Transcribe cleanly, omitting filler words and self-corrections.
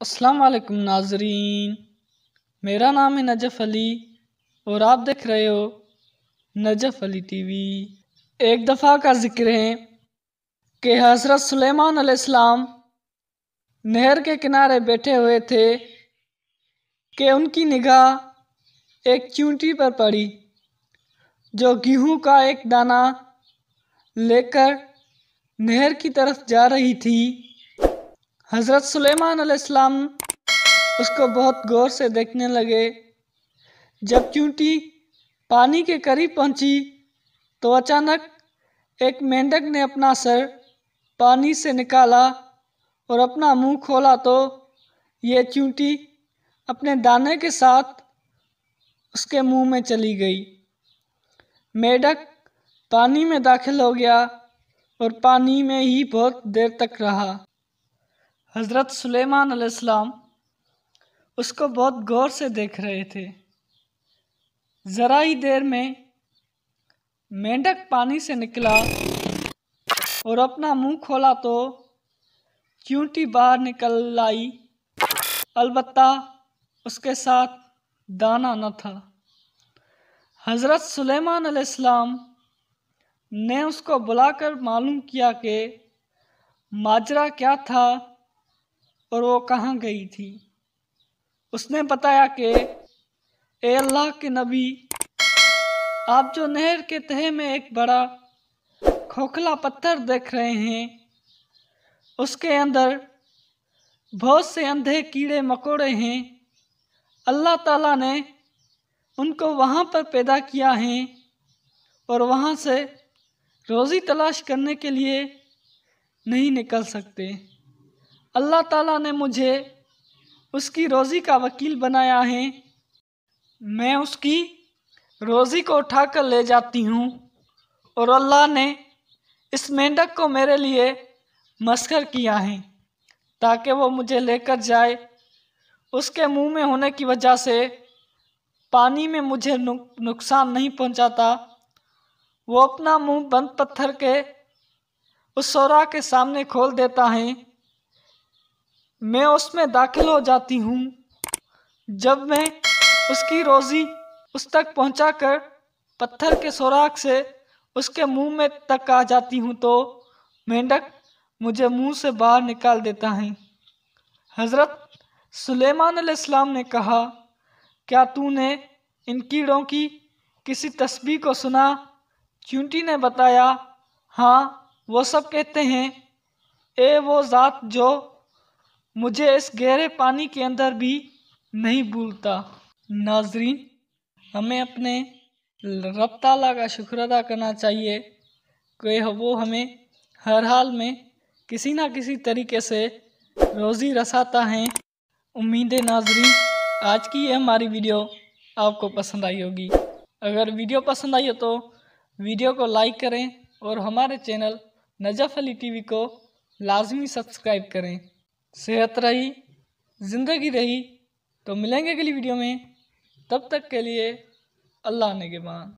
अस्सलाम वालेकुम नाजरीन, मेरा नाम है नजफ़ अली और आप देख रहे हो नजफ़ अली टीवी। एक दफ़ा का जिक्र है कि हज़रत सुलेमान अलैहिस्सलाम नहर के किनारे बैठे हुए थे कि उनकी निगाह एक चींटी पर पड़ी जो गेहूं का एक दाना लेकर नहर की तरफ जा रही थी। हज़रत सुलेमान अलैहिस्सलाम उसको बहुत गौर से देखने लगे। जब चींटी पानी के करीब पहुंची तो अचानक एक मेंढक ने अपना सर पानी से निकाला और अपना मुंह खोला तो ये चींटी अपने दाने के साथ उसके मुंह में चली गई। मेंढक पानी में दाखिल हो गया और पानी में ही बहुत देर तक रहा। हज़रत सुलेमान अलैहिस्सलाम उसको बहुत गौर से देख रहे थे। ज़रा ही देर में मेंढक पानी से निकला और अपना मुंह खोला तो चींटी बाहर निकल आई, अलबत्ता उसके साथ दाना न था। हज़रत सुलेमान अलैहिस्सलाम ने उसको बुलाकर मालूम किया कि माजरा क्या था और वो कहाँ गई थी। उसने बताया कि ए अल्लाह के नबी, आप जो नहर के तहे में एक बड़ा खोखला पत्थर देख रहे हैं उसके अंदर बहुत से अंधे कीड़े मकोड़े हैं। अल्लाह ताला ने उनको वहाँ पर पैदा किया है और वहाँ से रोज़ी तलाश करने के लिए नहीं निकल सकते। अल्लाह ताला ने मुझे उसकी रोज़ी का वकील बनाया है। मैं उसकी रोज़ी को उठाकर ले जाती हूँ और अल्लाह ने इस मेंढक को मेरे लिए मस्खर किया है ताकि वो मुझे लेकर जाए। उसके मुंह में होने की वजह से पानी में मुझे नुकसान नहीं पहुंचाता। वो अपना मुंह बंद पत्थर के उस सोरा के सामने खोल देता है। मैं उसमें दाखिल हो जाती हूँ। जब मैं उसकी रोज़ी उस तक पहुँचाकर पत्थर के सुराख से उसके मुंह में तक आ जाती हूँ तो मेंढक मुझे मुंह से बाहर निकाल देता है। हज़रत सुलेमान अलैहिस्सलाम ने कहा, क्या तूने इन कीड़ों की किसी तस्बीह को सुना? चींटी ने बताया, हाँ, वो सब कहते हैं, ए वो ज़ात जो मुझे इस गहरे पानी के अंदर भी नहीं भूलता। नाज़रीन, हमें अपने रब ताला का शुक्र अदा करना चाहिए कि वो हमें हर हाल में किसी ना किसी तरीके से रोज़ी रसाता है। उम्मीद है नाज़रीन आज की ये हमारी वीडियो आपको पसंद आई होगी। अगर वीडियो पसंद आई हो तो वीडियो को लाइक करें और हमारे चैनल नजफ़ अली टीवी को लाजमी सब्सक्राइब करें। सेहत रही, ज़िंदगी रही। तो मिलेंगे अगली वीडियो में, तब तक के लिए अल्लाह निगहबान।